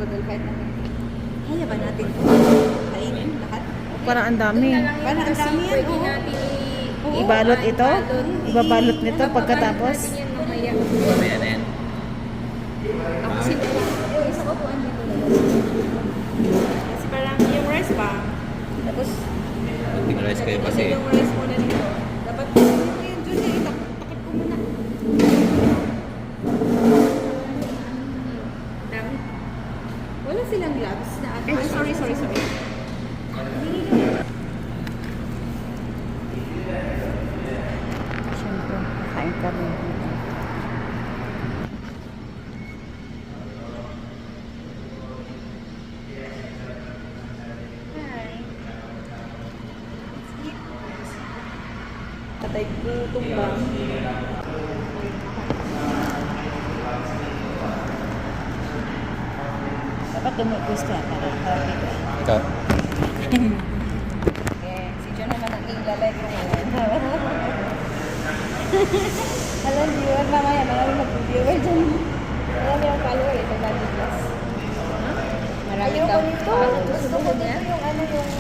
noodle kahit na. Kaya ba natin kainin lahat? Parang ang dami. Parang ang dami yan, Pwede oh. natin Ibalot ito. Ibabalot nito pagkatapos. natin yan mamaya. Ano yan? Ako sinula. Yung isa ko po andito na. Kasi parang yung rice ba? Tapos, Mag-rice kayo kasi. yung rice muna dito. Dapat yung juice yung takip ko muna. Dami. Wala silang gloves na ano. Ay, sorry. Siyempre, kain kami. Patay gutom ba? Dapat dumugos ka para happy ka. Ikaw? Eh, si John naman ang ilalay ko ngayon. Alam, viewer mamaya, maraming mag-viewer dyan. Marami ang follower ito, Daddy Plus. Marami Ayoko kang nito. followers. Gusto ko dito yung ano yung...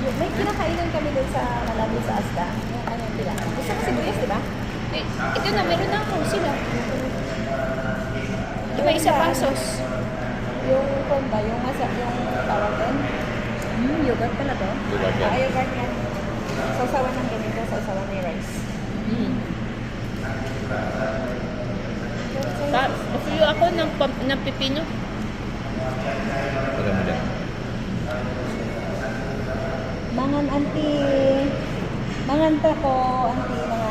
May kinakainan kami dun sa malapit sa Asda. Yung ano nila. Gusto ko sibuyas, di ba? Eh, ito na, meron na ako sila. May isa pang sauce. Yung ba? Yung masa, yung tawag doon? Yogurt pala to? Yogurt yan. Yogurt yan. Sausawan ng ganito, sausawan ng rice. Fuyo ako ng pipino. Wala mo dyan. Mangan auntie. Mangan ta ko, auntie, mga...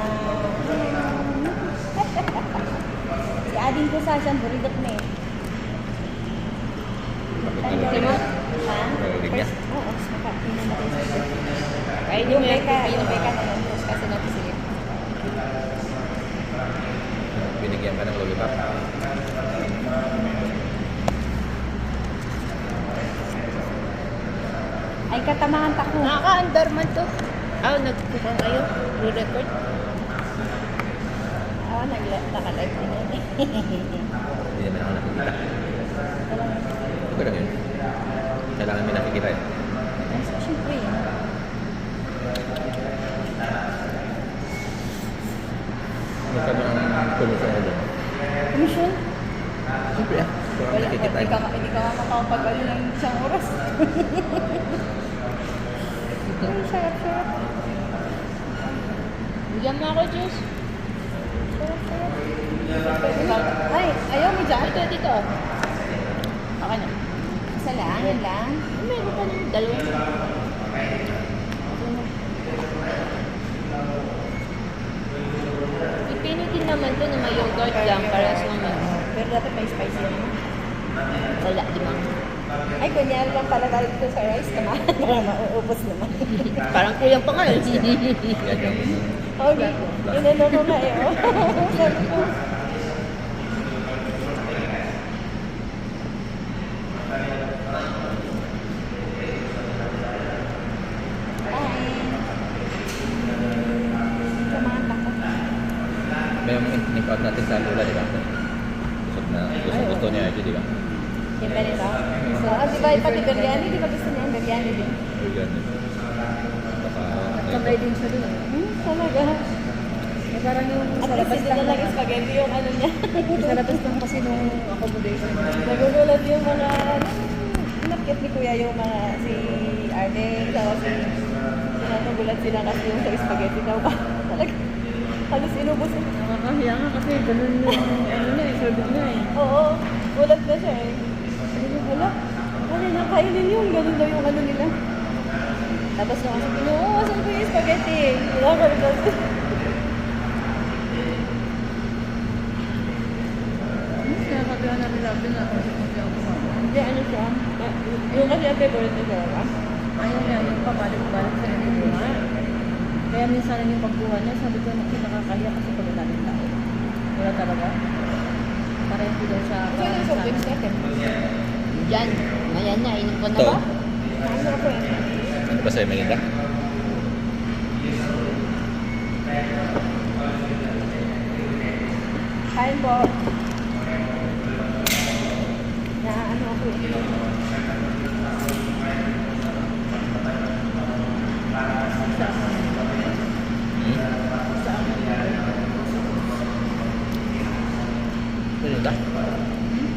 si Ading ko sa siyang buridot na eh. Bakit ano? Ha? Narinig niya? Oo, makakainan natin sa ito. Kainin Yung mo yung beka pipino. na lang. Kasi napisilip. Binigyan ka ng lollipop? Ay, katamahan ta ko. Nakaka-andar man to. Nagkukang kayo. Re-record. Naka-live din yan. Hindi naman ako nakikita. Okay lang yun. Kailangan may nakikita eh. Siyempre. Magkano ang komisyon mo doon? Commission? Siyempre ah. Kung ang nakikita Hindi ka makapag-ano ng isang oras. Ay, sarap. Bigyan mo ako, juice. Ay, ayaw mo dyan? Dito. Okay na. Isa lang, yan lang. Meron pa ng dalawa. Pipino din naman to na may yogurt lang para sa mga. Pero dapat may spicy naman. Wala, di ba? Ay, kunyari lang pala tayo dito sa rice naman. Para mauubos naman. Parang kulang pa nga eh. Yan yung... Okay, inano ko na eh. Oh. Sabi ko. May in out natin sa Lula, di ba? Gusto niya ito, di ba? Yung ganito. So, di ba pati biryani? Di ba gusto niya ang biryani din? Yan. Baka... Kamay din siya doon. Talaga. Eh, parang yung At sa least labas hindi lang. na lang spaghetti yung ano niya. Sa labas lang kasi nung accommodation. Nagugulat yung mga... Nakit ni Kuya yung mga si Arden, saka si... Nagugulat sila kasi yung sa spaghetti daw ba? Talaga. Halos inubos eh. Nakakahiya nga kasi ganun yung ano niya eh, serving niya eh. Oo, gulat na siya eh. Sabi ko, wala. Kasi nakainin yung ganun daw yung ano nila. Tapos nung kasi oo, asan ko yung spaghetti? Nakakaroon kasi. Nakakabihan namin natin na ako. Hindi, ano siya? Yung kasi ang favorite niya talaga. Ayun nga, yung pabalik-balik sa nilito nga. Kaya minsan yung pagbuhan niya, sabi ko, nakakahiya kasi pag daming tao. Wala talaga. Para hindi daw siya... So, yung soft drinks natin. Diyan. Ayan na, inom ko na Ito. ba? Ang sarap ko yan. Ano ba sa'yo, Melinda? Kain po. Na ano ako Sa akin. Hmm? Sa akin. Pwede ba?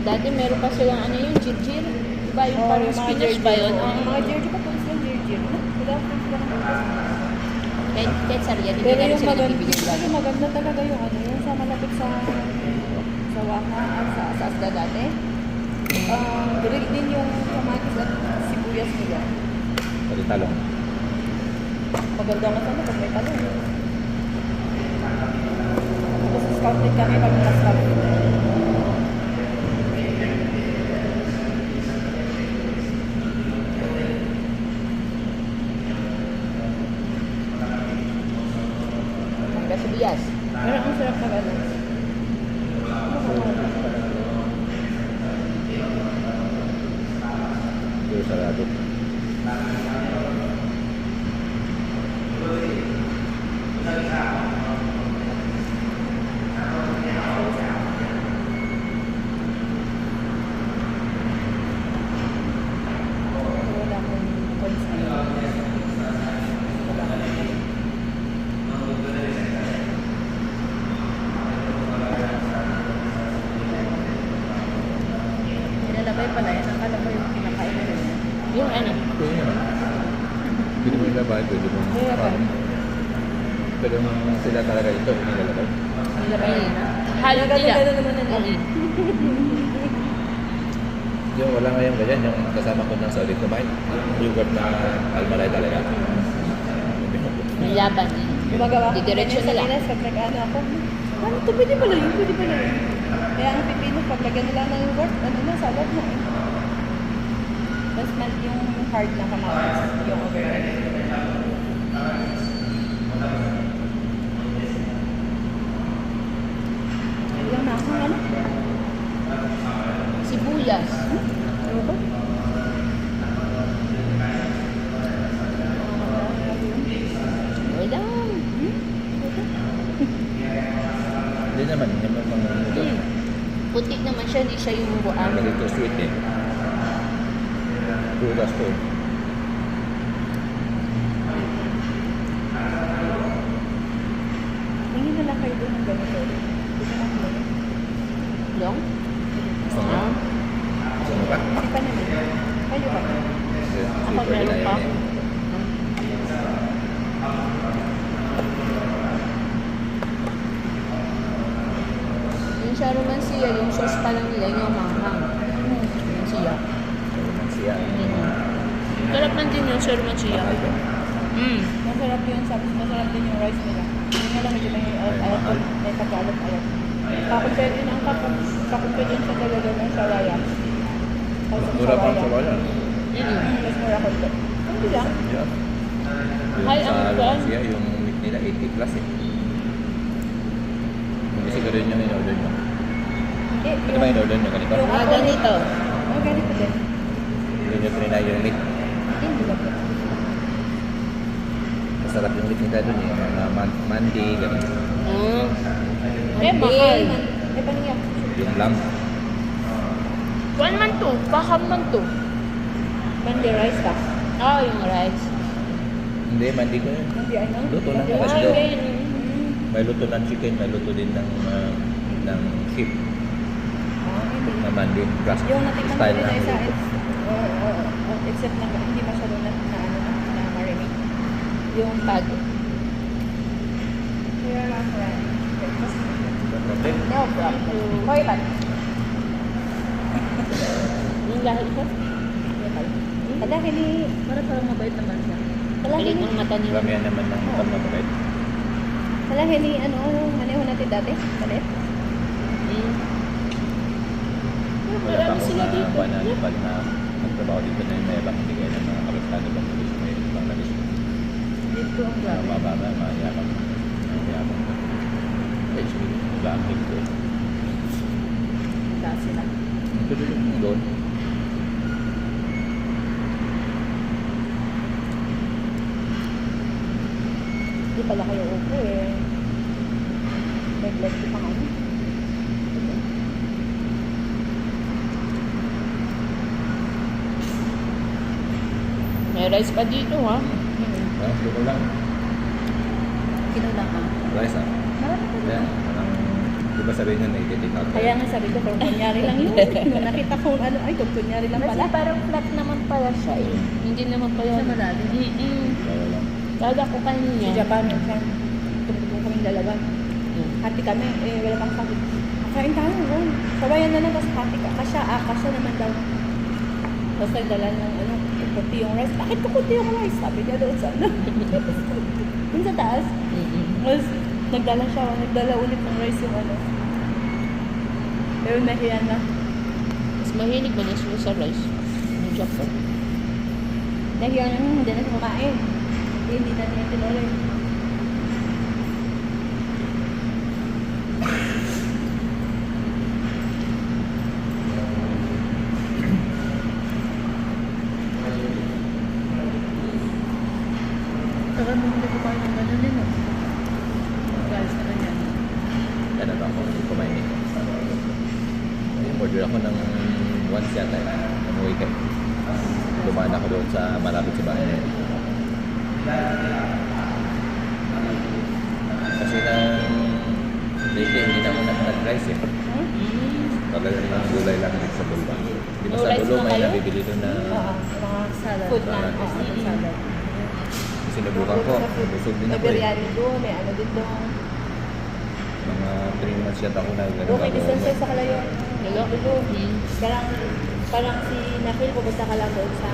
Dati meron pa silang ano yung jirjir. Diba yung parang spinach ba yun? Yung mga Georgia pa po silang Georgia. Wala po sila ng Kahit sarili, hindi Pero na rin yung sila maganda, nagbibigay pero maganda talaga yung ano, yung sa malapit sa Waka at sa Asda dati. Grill din yung kamatis at sibuyas nila. Pwede talong. Maganda nga sana pag may talong. Tapos scouted kami pag na-scout. Mangga sibuyas. Pero ang sarap mag ano. Pero sarado. Wala akong concern. Nilalabay pala yan. Akala ko yung kinakain na rin. Yung ano? Pwede naman. Pwede mo ilabay, pwede mo. Ilabay. Pero sila talaga ito, nilalabay. Nilabay nila. Halo nila. Gano'n naman na Mm. Yung wala ngayon ganyan, yung kasama ko ng Saudi kumain, yogurt na almalay talaga. May laban eh. Gumagawa ko. Didiretso Ganyan sa nila. Pinas, pag nag-ano ako, ano to, pwede pala yun, pwede pala yun. Kaya ang pipino, paglagyan nila ng yogurt, ano na, salad na eh. Tapos yung hard na kamatis, yung overripe. Ilang na akong ano? Sibuyas. Ano ba? Wala. Hindi naman, yung mga ito. Puti naman siya, hindi siya yung buang. Ganito sweet eh. Prutas to. Tingin na lang kayo doon ng ganito. Hindi na lang kayo. Long? Gusto mo? Ah. Gusto mo ba? Hindi pa naman. Kayo ba? Kasi Ako super meron na pa. yan eh. Yung sa romansiya, yung sauce pa lang nila, yung manghang. Romansiya. Siya. Sarap man din yung sa romansiya. Mahal ba? Masarap yun. Tapos masarap din yung rice nila. Yun nga lang medyo may alat, may pag-alat-alat. Kakumpare din ang kakumpare din sa talaga ng saraya. Mura pang saraya. Mas mura konti. Hindi lang. Yeah. Yung Ay, sa ang kuwan. Lucia, yung meat nila 80 plus eh. Hindi siguro yun yung in-order nyo. Hindi. Ito ba in-order nyo ganito? Yung- Ah, ganito. Oh, ganito din. Hindi nyo trinay yung meat. Hindi lang. Masarap yung meat nila dun eh. Mga mandi, ganun. Eh, mahal. Eh, paano yan? Yung lamb. Kuan man to, paham man to. Mandi rice ba? Ah, yung rice. Hindi, mandi ko yun. Mandi ano? Luto ng Mandi Ah, kasdo. yun. May luto ng chicken, may luto din ng sheep. Hindi. Na mandi. Plus, Yung natikman ko style din ng ay sa luto. except na hindi masyado na ano na marinate. Yung Pag. kaya lang breakfast. Okay. No problem. Hoy, pan. Yung lahat ito. Ala, hini. Para parang mabait naman siya. Ala, Galit hini. ng mata nila. Ramihan naman ng pagmamabait. Ala, hini. Ano, maneho natin dati? Balik? Wala pa Marami akong sila dito. pananipal na nagtrabaho dito na yung may ibang hindi kayo ng mga kapitan ibang pulis may ibang nalis. Dito ang grabe. Mababa, mayabang. Mayabang. HP, nag-active ko. Lahat sila. Tuloy yung doon. Hindi pala kayo upo eh. Neglect ko pa nga. May rice pa dito ha. Ah, luto lang. Kinulang ka. Rice ah. Marami pa Kaya, parang, di ba sabihin niya na i-take out? Kaya nga sabi ko, kung kunyari lang yun. Nung nakita ko ano, ay, kung kunyari lang Kasi pala. parang flat naman pala siya eh. Hindi naman pala. Sa malalim. Bawal lang. Kala ko Sa kanina. Japan, minsan, tumutulong kaming dalawa. Hati kami, eh, wala pang sakit. Kain tayo, Ron. Sabayan na lang, tapos hati ka. Kasya naman daw. Tapos nagdala ng ano, kunti yung rice. Bakit ko kunti yung rice? Sabi niya doon sa ano. Dun sa taas. Tapos nagdala ulit ng rice yung ano. Pero nahiya na. Mas mahilig ba niya sila sa rice? Yung Japan. Nahiya na, hindi na kumain. Hindi na niya tinuloy. Tagal mo hindi kumain ng ganun din, no? Guys, na ganyan. Kaya na ba ako hindi kumain nito? Ayun, order ako ng once yata ng weekend. Dumaan ako doon sa malapit sa bahay na yun. Kasi na lately hindi na ako nag-rice eh. Talagang mga gulay lang dito sa Bulba. Di ba No sa rice Dulo na may kayo? nabibili doon na Mga Salad. food na. Salad. Salad. sinubukan ko. Busog din May ako eh. biryani doon, may ano din doon. Mga 3 months yata ako na gano'n. Okay, distance sa Kalayo. Hello? Parang si Nakil pupunta ka lang doon sa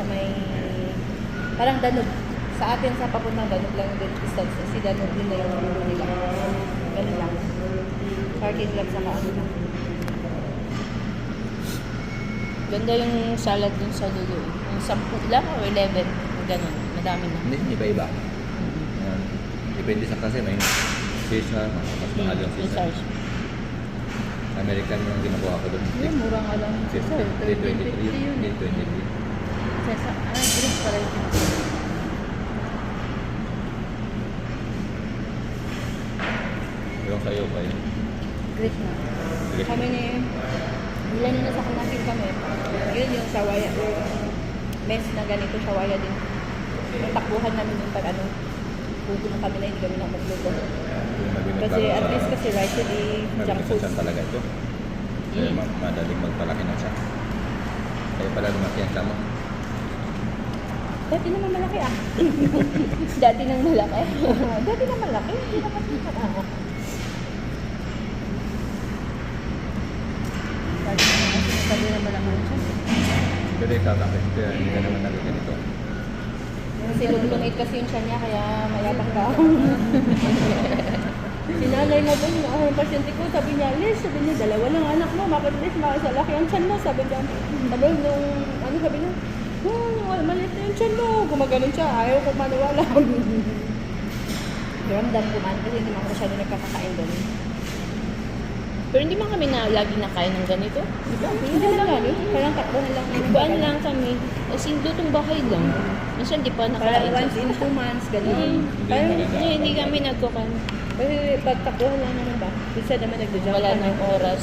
may parang Danube. Sa atin sa papuntang Danube lang din distance. Si Danube din na yung dulo nila. Ganun lang. Parking lot sa ano lang. Ganda yung salad dun sa dulo. Yung 10 lang o 11. Ganun. Madami na. Hindi, iba-iba. Yan. Depende sa kasi may fish na mas mahal yung fish na. Research. American yung ginagawa ko doon. Yun, mura nga lang. 50, Sir, 323 yun. 323. Sesa, Greece pala yun. Yung sa'yo pa yun. Greece na. Kami ni ilan na nasa Kanakil kami. Yun yung sawaya. Mess na ganito sawaya din. Yung takbuhan namin yung pag ano. Puto na kami na hindi kami na magluto. Yung nabinagkaroon Kasi at sa- least kasi rice di junk mabilis food. siya talaga ito. Kaya madaling magpalaki na siya. Kaya pala lumaki ang tama. Dati naman malaki ah. Dati nang malaki. Dati naman malaki. Hindi naman Lagi naman kasi sabi na malaman siya. Pero ikaw bakit hindi ka naman nalaki nito? Kasi lulungit kasi yung siya niya, kaya mayabang ka. Sinanay na doon, yung ang pasyente ko, sabi niya, Liz, sabi niya, dalawa lang anak mo, bakit Liz, makasalaki ang tiyan mo, sabi niya. Sabi nung, ano sabi niya, maliit na yung tiyan mo, gumaganon siya, ayaw ko maniwala. Ramdam ko man, kasi hindi man ako masyado nagkakakain doon. Pero hindi man kami na lagi nakain ng ganito. Hindi lang lagi, parang tatlo na lang. Buwan lang kami. As in, lutong bahay lang. Minsan di pa Parang nakain. once in 2 months, gano'n. Mm. Parang, Hindi kami nagkukan. kasi pag takbuhan lang naman ba, bisa naman nagdo-jump Wala ka ng oras.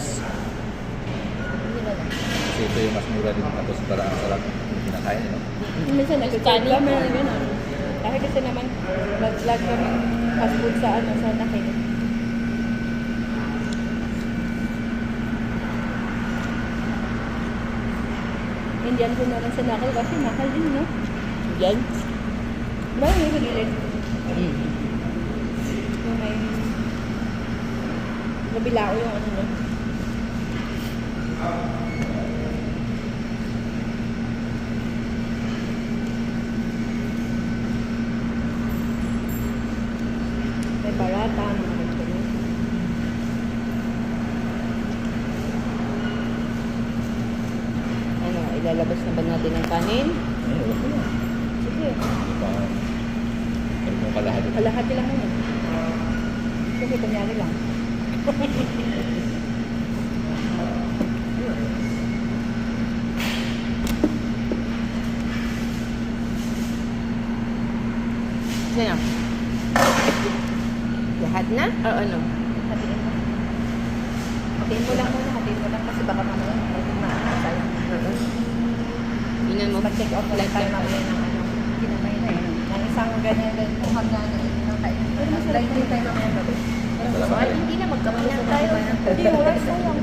Hindi na lang. Kasi ito yung mas mura din tapos parang ang sarap yung kinakain. No? Minsan nagtutuloy kami na gano'n. Kahit kasi naman, mag-vlog kami fast food sa ano, sa Nakil. Indian food naman sa Nakil kasi mahal din, no? Yan. Diba yung sa gilid? Mm. Yung may nabilao yung ano, no? May barata, mga ganito. Ano, ilalabas na ba natin ang kanin? Okay lang. Sige, Di ba? Pero kung kalahati. kalahati lang muna. Kasi kunyari lang. Sino? Lahat na? O ano? Hatiin mo. Hatiin mo lang muna, hatiin mo lang kasi baka mamaya hindi maasal. Yun ang mo. Mag-take off lang tayo mamaya ng ano. Kinamay na yun. Ng isang ganyan kung hanggang ng kainin. Mag-light din tayo mamaya gabi. Wala pa Ay, kayo. hindi na magkamulan tayo. Hindi, oras na lang.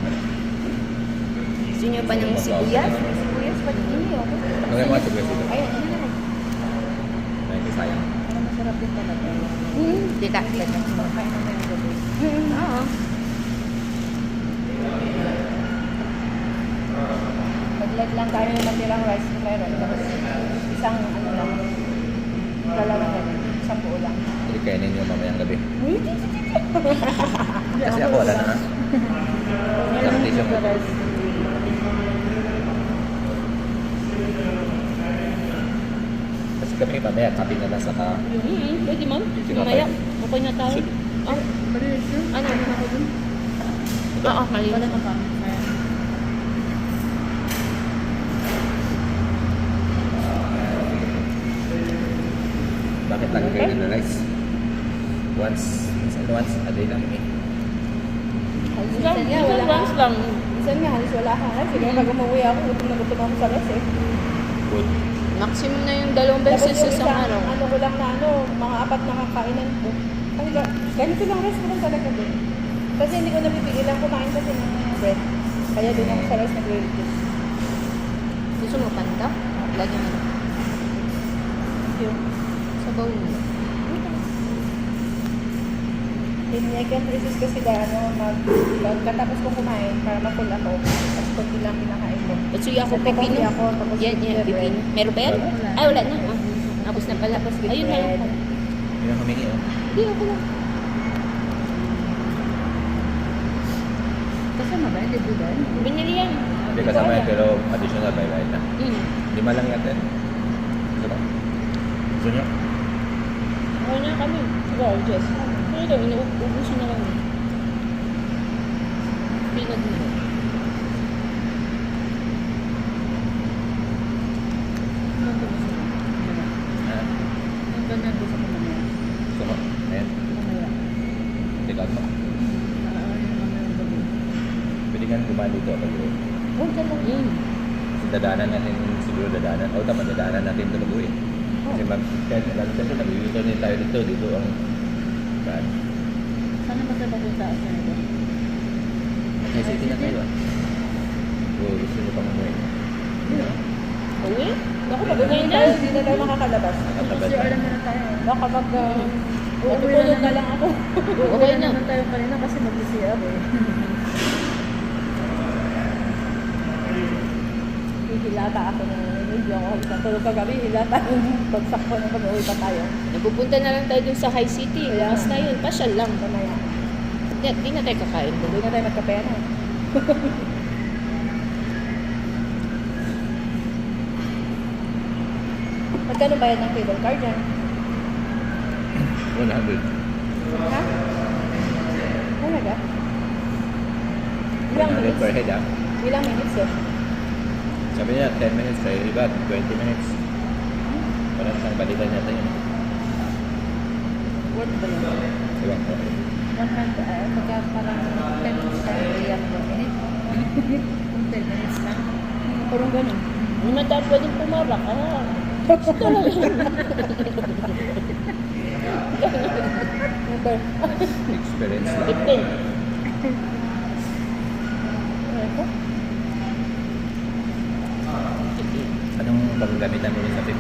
Gusto niyo pa ng sibuyas? Sibuyas pa din. Hindi, okay. Ano yung mga sugres dito? Ayun, ano na. Ay, sayang. Pero masarap din talaga. Dita. Makain naman yung gabi. Oo. Mag-let lang tayo ng matirang rice na meron. Tapos isang ano lang. Dalawa lang. Isang buo lang. Hindi kainin nyo mamayang gabi. Kasi ako wala na ha. Lactation mo. Kasi kami mamaya, kape na lang saka Pwede ma'am. Sino Mamaya. kayo? Okay na tayo. Ah, Malinis yun. ano? Ako dun. Oo, malinis. Wala ka pa. Ayan. bakit lagi kayo na rice? Once a day lang eh. Minsan nga, wala Once lang. Minsan nga, halos wala kang rice. Kaya pag umuwi ako, gutom na gutom ako sa rice eh. Good. Maximum na yung 2 beses Tapos sa yung isang isang, araw. ano ko lang na ano, mga 4 na kakainan ko. Ay, ganito lang rice ko lang talaga din. Kasi hindi ko napipigilan kumain kasi ng bread. Kaya doon ako sa rice nagre-reduce. Gusto mo panta? Lagyan mo. Yung, Sa bowl mo. I can resist kasi dahil ano, pagkatapos ko kumain para ma-full ako. Tapos konti lang kinakain ko. Batsuy ako Nagko-coffee pipino. ako, tapos Yan, with yan, bread. pipino. Meron ba yan? Wala. Ay, wala na. Ah, tapos na pala. Tapos with Ayun na lang. bread. Hindi na humingi oh. Hindi, ako lang. Kasama ba? Hindi ba? Binili yan. Hindi kasama yan pero additional by right na. Hmm. 5 lang yata. Gusto mo? Gusto nyo? Okay na kami. Wow, Jess. Pero ito, inuubusin na kami. Pinag na. Ha? Nandun na doon sa mamaya. Gusto mo? Ayan. Mamaya. Take out mo. Yung mamaya yung gabi. Pwede ka gumawa dito pag Oh, dyan lang. kasi dadaanan natin siguro dadaanan. O tama, dadaanan natin ito mag-uwi. Kasi kahit kasi nag-uwi din tayo dito ang saan? Sana masarap yung taas na ito. May city na tayo ah. O gusto nyo pang umuwi. Uwi? Ako, pag uwi tayo, hindi na tayo makakalabas. Nakatabad Kasi na. alam na tayo. Baka pag Uuwi tutulog na na lang ako. Okay na naman tayo kanina kasi mag-CR eh. Hihilata ako ng hindi ako natulog kagabi. Hilata yung bagsak ko ng pag-uwi pa tayo. Nagpupunta na lang tayo dun sa High City. Kaya Mas na yun. Pasyal lang. Mamaya. Di na tayo kakain doon. Doon na tayo magkapera. Magkano bayad ng cable car dyan? 100. Ha? Talaga? Ilang 100 per minutes? head ah. Ilang minutes eh? Sabi niya 10 minutes kayo. Iba 20 minutes. Parang isang balikan natin yun. Worth ba yun? Iwan ko. 100, pagka parang 10 minutes tayo, iyan mo minute. Kung 10 minutes lang. Parang ganun. Hindi na tayo pwedeng pumara ka. Number. Experience lang. 15. Ito? Anong paggamitan mo rin sa 15?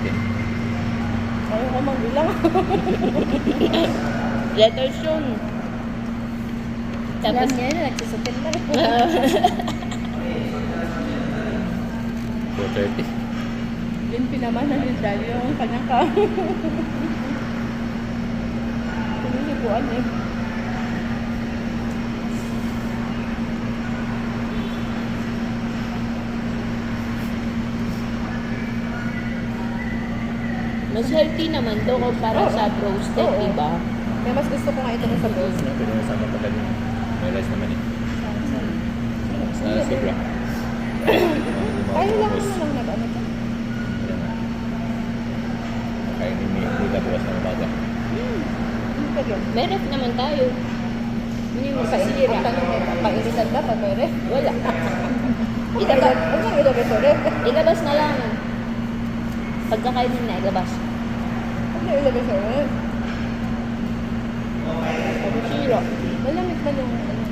Ayaw ko magbilang. Letters yun. Tapos Tapos, niya yun, nagsusutin lang. 430. Yung pinamanan yung dahil yung kanyang ka. Pinisipuan eh. mas healthy naman to kumpara Oo. sa roasted, Oo. diba? Kaya mas gusto ko nga ito ng sa bros. Ano, pwede mo sama pagka din. May rice naman eh. Sa sobra. Kaya lang mo lang nag-ano ka. Kaya nga. Kaya ni Mika bukas ng umaga. Hindi ka yun. May ref naman tayo. Hindi mo sasira. Ang tanong eh, painitan ba pag may ref? Wala. Ilabas. Huwag nang ilabas sa ref. Ilabas na lang. Pagkakainin na, ilabas. Ano ilagay sa ulit? Cappuccino. Malamit ba yung ano?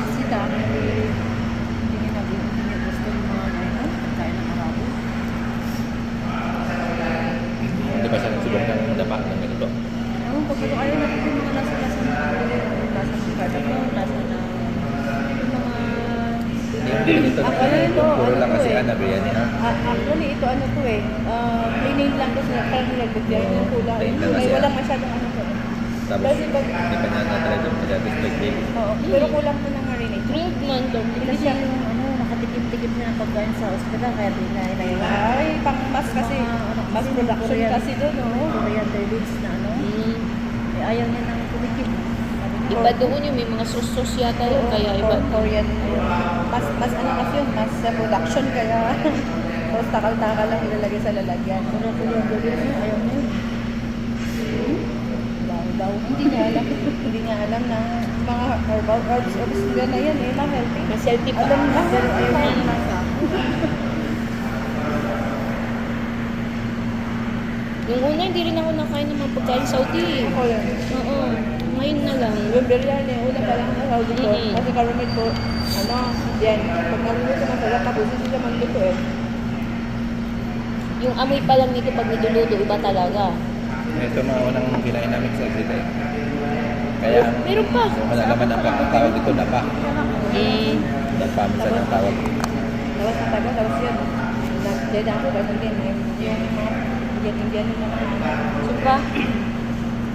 Si dami. Hindi niya gusto yung mga ano, pagkain ng Arabo. Hindi pa siya nagsubok ng dapa ng ganito. Ewan ko, pero ayaw natin yung mga lasa-lasa ng lasa ng cardamom, lasa ng yung mga... Hindi ganito. Ako na ito, Puro ano lang to kasi eh. ana biryani ha. Actually, ito ano to eh. Plain lang kasi parang nilagyan yung kulay. Plain lang Ay, kasi, walang ah. masyadong ano to eh. Tapos Kasi hindi pag, pa niya na-try doon sa dati spaghetti. oo, pero kulang to ng marinate. Grilled man daw. Hindi siya yung ano, nakatikim-tikim na pagkain sa ospital, kaya dinay-inay na. Ay, pang mas kasi, mas production kasi doon, oh. Coriander leaves na ano. Eh, ayaw niya nang tumikim. Sabi niya, Iba doon yung may mga sos-sos yata yun, kaya iba. Korean, mas ano kasi yun, mas production kaya tapos takal-takal lang ilalagay sa lalagyan. Pero coriander leaves yun, ayaw niya. Daw, hindi niya alam. Hindi niya alam na mga herbal herbs na yan eh, ma-healthy. Mas healthy pa. Alam na, Pero ayaw niya ayaw yung lasa. Yung una, hindi rin ako nakain ng mga pagkain Saudi. Ako yun. Oo. Ngayon na lang. Yung biryani, una pa lang nasabi ko. Mm-mm. Kasi karumit ko, ano, yan. Pag naluluto masarap, tapos hindi sila magluto eh. Yung amoy pa lang nito pag niluluto, iba talaga. Ito mga unang kinain namin sa exit eh. Kaya Meron pa. yung malalaman ang tawag dito dapa. Dapa minsan ang tawag. Tapos natago, tapos yun. Diyan ako, ganun din. Yung mga Indian na mga Sumpa.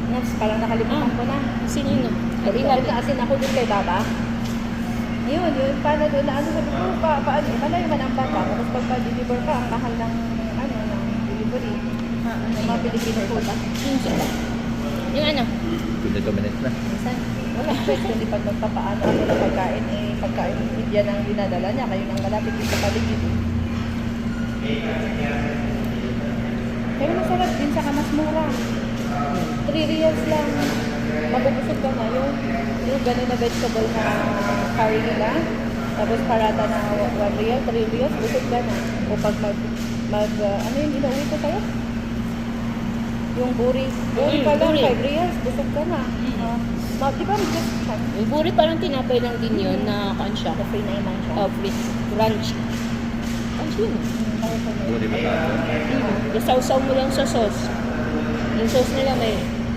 Nas, parang nakalimutan ko na. Sino yun? Ilan na asin ako dun kay Baba. Yun, paano doon na ano, sabi ko, paano, malayo man ang bata. Tapos pag pa-deliver ka, ang mahal ng, ano, ng delivery. Ng mga Pilipino food. Yung ano? 22 minutes na. Minsan, wala choice, kundi pag magpapaano ako ng pagkain, eh, pagkain Indian ang dinadala niya, kayo nang malapit din sa paligid. Pero masarap din, saka mas mura. 3 reals lang. Mabubusog ka na yung gano'n na vegetable na curry nila. Tapos parata na 1 real, 3 reals, busog ka na. O pag ano yung inuwi ko sa'yo? Yung buri. Buri pa lang, buri. 5 reals, busog ka na. Di ba just siya? Yung buri parang tinapay lang din yun na kan siya. Free na naman siya. Oh, with crunch. Crunch yun. Buri pa tayo. Isawsaw mo lang sa sauce. Yung sauce nila may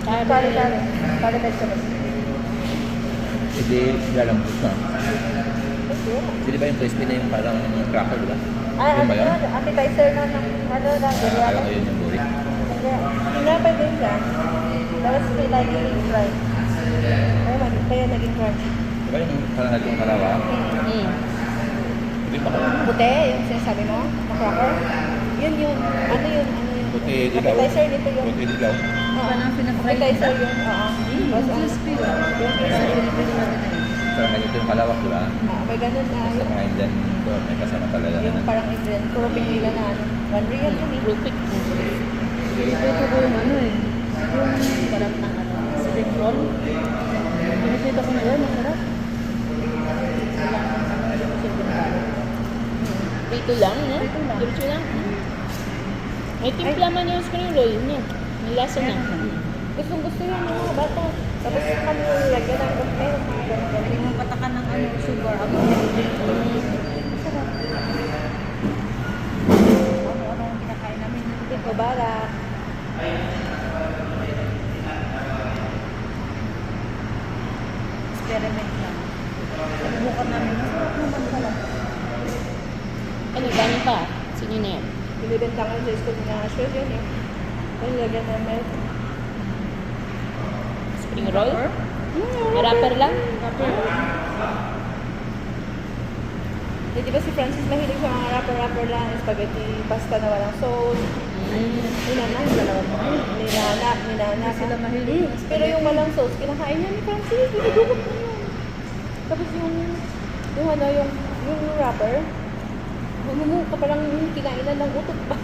Kari vegetable. Hindi lalambot na. Hindi ba yung crispy na yung parang cracker, di ba? Ay, Yun ano ba yun? yun? Appetizer na ng ano na, Akala ko yun yung buri. Tinapay din siya. Tapos may laging fry. Kaya naging crunchy. Di ba yung parang naging kalawa? Hindi pa ka. Puti, yung sinasabi mo, na cracker. Yun yun. Ano yun? Puti dilaw. Appetizer dito yun. Puti dilaw. Oo. Parang pinapakain Appetizer nila. yun. Oo. Tapos, Crispy lang. yung Sa Pilipino natin na yun. Parang ganito yung kalawak, di ba? may ganun na. Sa mga Indian, ito, may kasama talaga Yung na. parang Indian, cropping nila na ano. 1 real yun eh. Rupik. Ito ko yung ano eh. Yung parang ng ano, spring roll. Pinisita ko na yun, masarap. Wala kang ano, silver garlic. Dito lang, no? Dito lang. Dito lang. May timpla man yung spring roll, no? May lasa na. Gustong gusto yun ng mga bata. Tapos kami lagyan ng cocktail. Pwede mo patakan ng ano, sugar. Ako Masarap. Ano-ano ang kinakain namin. Ito, barak. experiment lang. Subukan namin, masarap naman pala. Ano, galing pa? Sino na yan? Binibenta nga sa school na sure yun eh. Then lagyan ng milk. Spring roll? May wrapper lang? Eh, di ba si Francis mahilig sa mga wrapper lang, spaghetti, pasta na walang sauce. Ninana, ninana banana. Hindi sila mahilig. Pero yung walang sauce, kinakain niya ni Francis. Dinudukot mo yun. Tapos yung ano, yung wrapper, ka parang kinainan ng utot pa.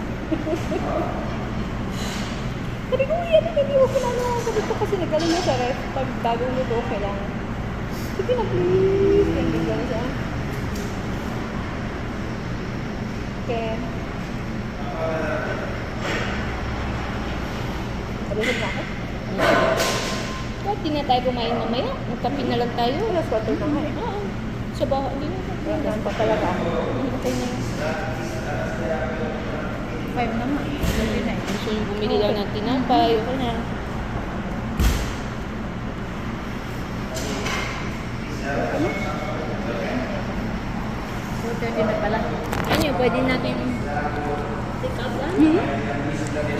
Sabi ko, yan, hindi mo pinano. Sabi ko kasi nagkaroon niya sa ref. Pag bagong luto, kailangan. Sige na, please. Hindi ko siya. Okay. Nabusog na ako. Bakit di na tayo kumain mamaya? Magkape na lang tayo. Alas 4 na nga eh. Oo. Sa bahay, hindi na. Wala pa talaga ako. Okay na yun. 5 naman. Hindi na eh. Gusto yung bumili lang ng tinapay. Okay na. Buti din na pala. Ano yun, pwede natin take up lang?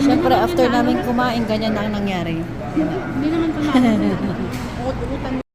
Siyempre, after namin kumain, ganyan na ang nangyari. Hindi naman ito na. Utot-utan